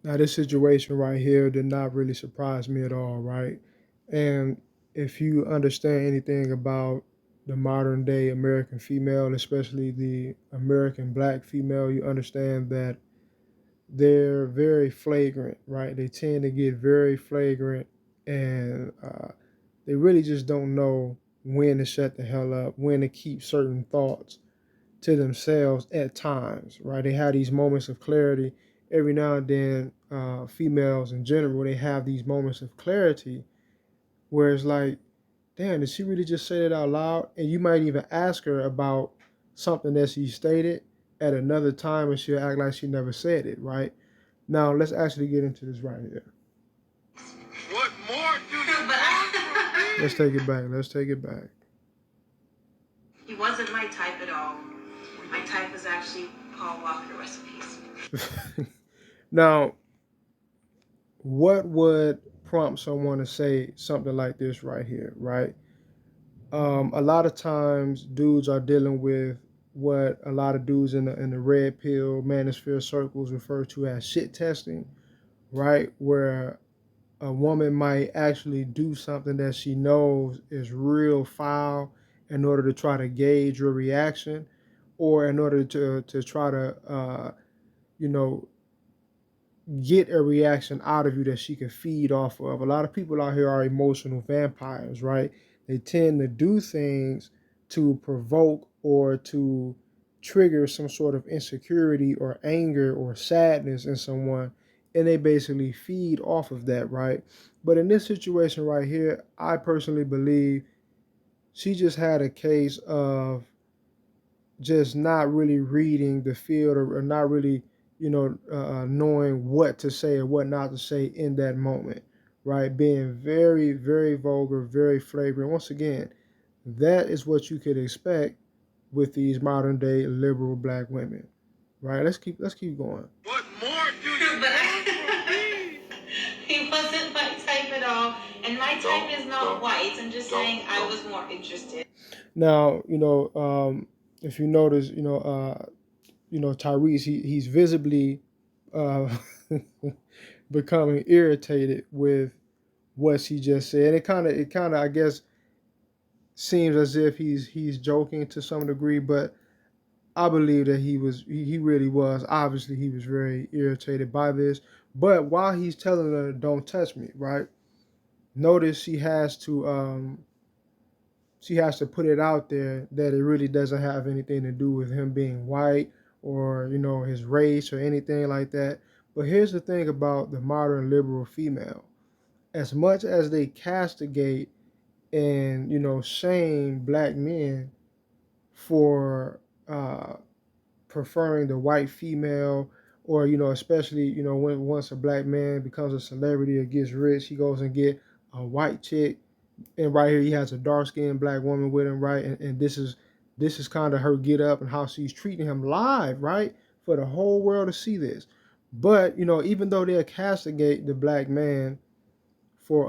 Now, this situation right here did not really surprise me at all, right? And if you understand anything about the modern day American female, especially the American black female, you understand that they're very flagrant, right? They tend to get very flagrant, and they really just don't know when to shut the hell up, when to keep certain thoughts to themselves at times, right? They have these moments of clarity every now and then. Females in general, they have these moments of clarity where it's like, damn, did she really just say that out loud? And you might even ask her about something that she stated at another time, and she'll act like she never said it, right? Now, let's actually get into this right here. What more do you want from me? Let's take it back. Let's take it back. He wasn't my type at all. My type was actually Paul Walker recipes. Now, what would prompt someone to say something like this right here, right? A lot of times, dudes are dealing with what a lot of dudes in the red pill manosphere circles refer to as shit testing, right? Where a woman might actually do something that she knows is real foul in order to try to gauge your reaction, or in order to try to you know get a reaction out of you that she can feed off of. A lot of people out here are emotional vampires, right? They tend to do things to provoke or to trigger some sort of insecurity or anger or sadness in someone, and they basically feed off of that, right? But in this situation right here, I personally believe she just had a case of just not really reading the field, or not really, knowing what to say or what not to say in that moment, right? Being very, very vulgar, very flagrant. Once again, that is what you could expect with these modern day liberal black women, right? Let's keep going. What more do you want from me? He wasn't my type at all, and my type is not white. I'm just saying I was more interested. Now, if you notice, Tyrese, he's visibly uh, becoming irritated with what she just said. It kind of, I guess, seems as if he's joking to some degree, but I believe that he really was. Obviously, he was very irritated by this. But while he's telling her, "Don't touch me," right? Notice she has to put it out there that it really doesn't have anything to do with him being white, or his race or anything like that. But here's the thing about the modern liberal female: as much as they castigate and shame black men for preferring the white female, or especially when once a black man becomes a celebrity or gets rich, he goes and get a white chick, and right here he has a dark skinned black woman with him, right? And this is kind of her get up and how she's treating him live, right, for the whole world to see this. But even though they'll castigate the black man for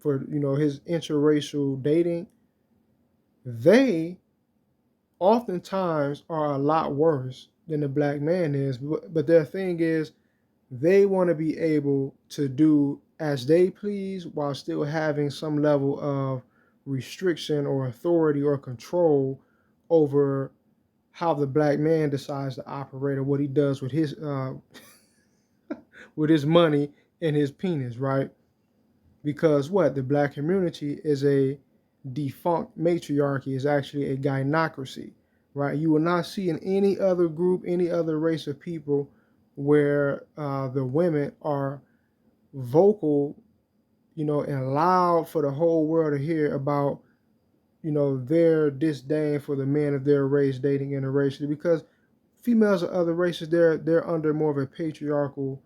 his interracial dating, they oftentimes are a lot worse than the black man is. But their thing is, they want to be able to do as they please while still having some level of restriction or authority or control over how the black man decides to operate, or what he does with his with his money and his penis, right? Because what the black community is a defunct matriarchy, is actually a gynocracy, right? You will not see in any other group, any other race of people, where the women are vocal, and loud for the whole world to hear about, their disdain for the men of their race dating interracially. Because females of other races, they're under more of a patriarchal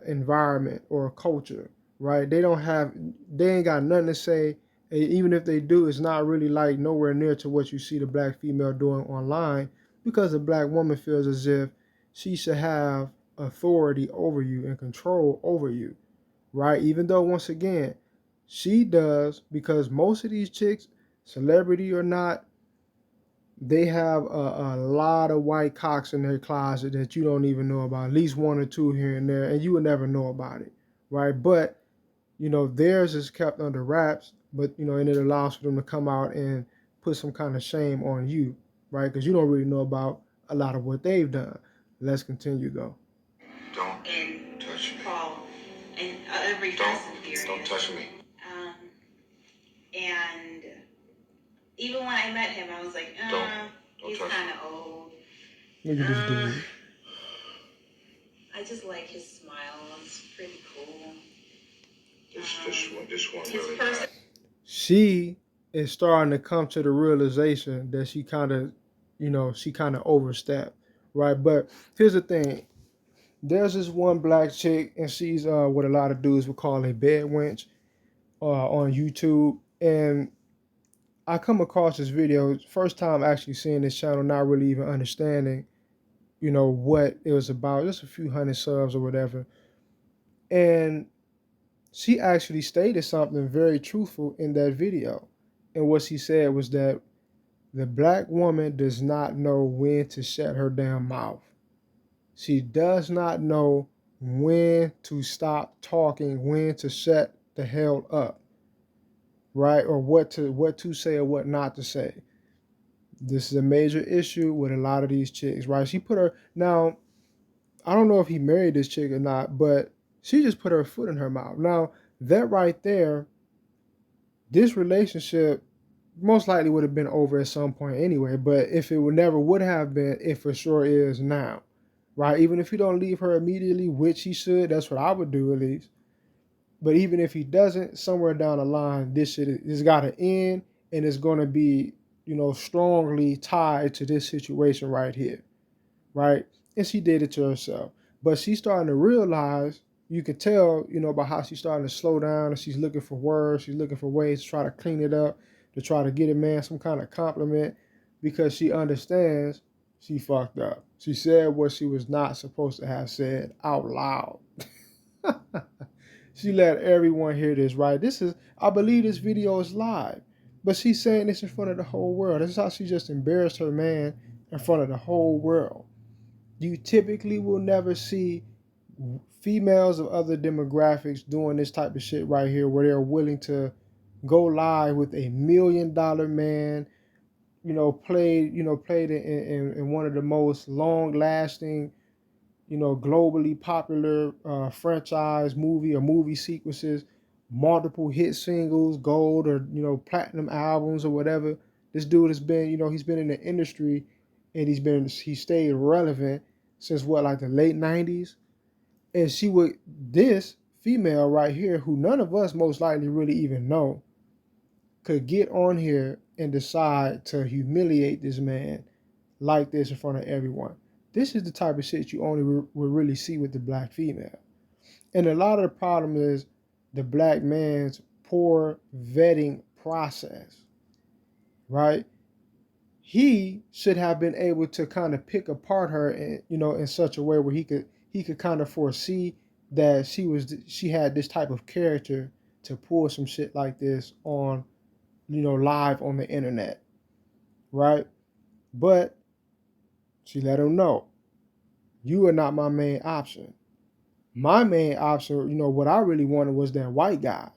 environment or culture, right? They ain't got nothing to say. And even if they do, it's not really like nowhere near to what you see the black female doing online, because the black woman feels as if she should have authority over you and control over you, right? Even though, once again, she does, because most of these chicks, celebrity or not, they have a lot of white cocks in their closet that you don't even know about, at least one or two here and there, and you would never know about it, right? But theirs is kept under wraps, but and it allows for them to come out and put some kind of shame on you, right? Because you don't really know about a lot of what they've done. Let's continue though. Don't and touch me. Paul and every Fast and Furious. Don't touch me. Um, and even when I met him, I was like, don't he's kind of old. Look at this dude. I just like his smile. It's pretty cool. This one really bad. She is starting to come to the realization that she kind of, overstepped, right? But here's the thing: there's this one black chick, and she's what a lot of dudes would call a bed wench on YouTube, and I come across this video first time actually seeing this channel, not really even understanding, what it was about, just a few hundred subs or whatever, and she actually stated something very truthful in that video. And what she said was that the black woman does not know when to shut her damn mouth. She does not know when to stop talking, when to shut the hell up, right? Or what to say or what not to say. This is a major issue with a lot of these chicks, right? She put her now. I don't know if he married this chick or not, but she just put her foot in her mouth. Now that right there, this relationship most likely would have been over at some point anyway. But if it would have been, it for sure is now, right? Even if he don't leave her immediately, which he should, that's what I would do at least. But even if he doesn't, somewhere down the line, this shit has got to end, and it's going to be, strongly tied to this situation right here, right? And she did it to herself. But she's starting to realize, you can tell, by how she's starting to slow down, and she's looking for words, she's looking for ways to try to clean it up, to try to get a man some kind of compliment, because she understands she fucked up. She said what she was not supposed to have said out loud. She let everyone hear this, right? I believe this video is live, but she's saying this in front of the whole world. This is how she just embarrassed her man in front of the whole world. You typically will never see females of other demographics doing this type of shit right here, where they're willing to go live with $1 million man, played in one of the most long lasting, globally popular franchise movie or movie sequences, multiple hit singles, gold or platinum albums or whatever. This dude has been, he's been in the industry, and he stayed relevant since what, like the late '90s. And this female right here, who none of us most likely really even know, could get on here and decide to humiliate this man like this in front of everyone. This is the type of shit you only will really see with the black female. And a lot of the problem is the black man's poor vetting process, right? He should have been able to kind of pick apart her, in such a way where he could kind of foresee that she had this type of character to pull some shit like this on, live on the internet, right? But she let him know, you are not my main option. My main option, what I really wanted was that white guy.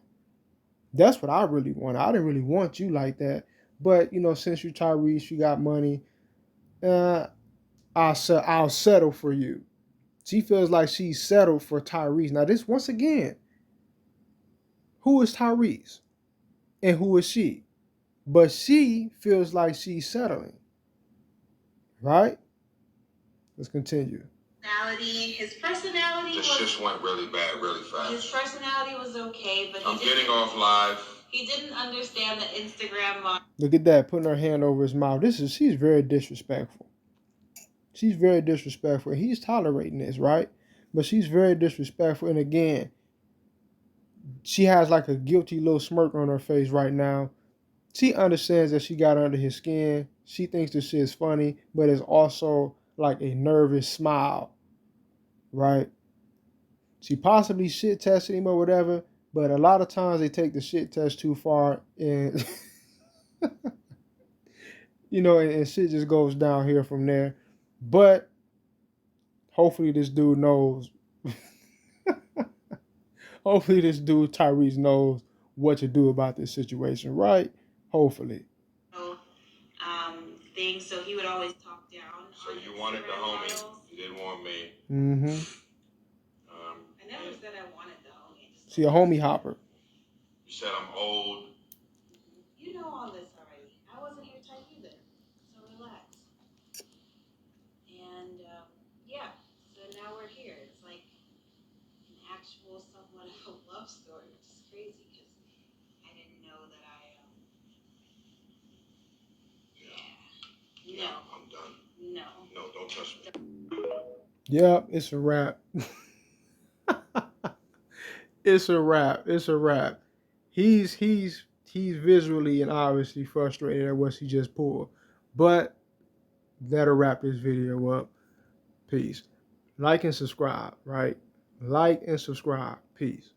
That's what I really wanted. I didn't really want you like that. But, since you Tyrese, you got money, uh, I'll settle for you. She feels like she's settled for Tyrese. Now, this, once again, who is Tyrese? And who is she? But she feels like she's settling. Right? Let's continue. His personality this just went really bad, really fast. His personality was okay, but I'm getting off live. He didn't understand the Instagram. Look at that, putting her hand over his mouth. She's very disrespectful. She's very disrespectful. He's tolerating this, right? But she's very disrespectful. And again, she has like a guilty little smirk on her face right now. She understands that she got under his skin. She thinks this shit is funny, but it's also like a nervous smile, right? She possibly shit tested him or whatever, but a lot of times they take the shit test too far, and and shit just goes down here from there. But hopefully this dude knows. Hopefully this dude Tyrese knows what to do about this situation, right? Hopefully. So, things. So he would always talk down. So on you wanted the homie, models. You didn't want me. Mm-hmm. I never said I wanted the homie. See, a homie hopper. You said I'm old. You know all this already. I wasn't your type either. So relax. And yeah, so now we're here. It's like an actual somewhat of a love story, which is crazy because I didn't know that I. Yeah. No. I'm done. No. No, don't touch me. Yeah, it's a wrap. It's a wrap. It's a wrap. He's visually and obviously frustrated at what he just pulled. But that'll wrap this video up. Peace. Like and subscribe, right? Like and subscribe. Peace.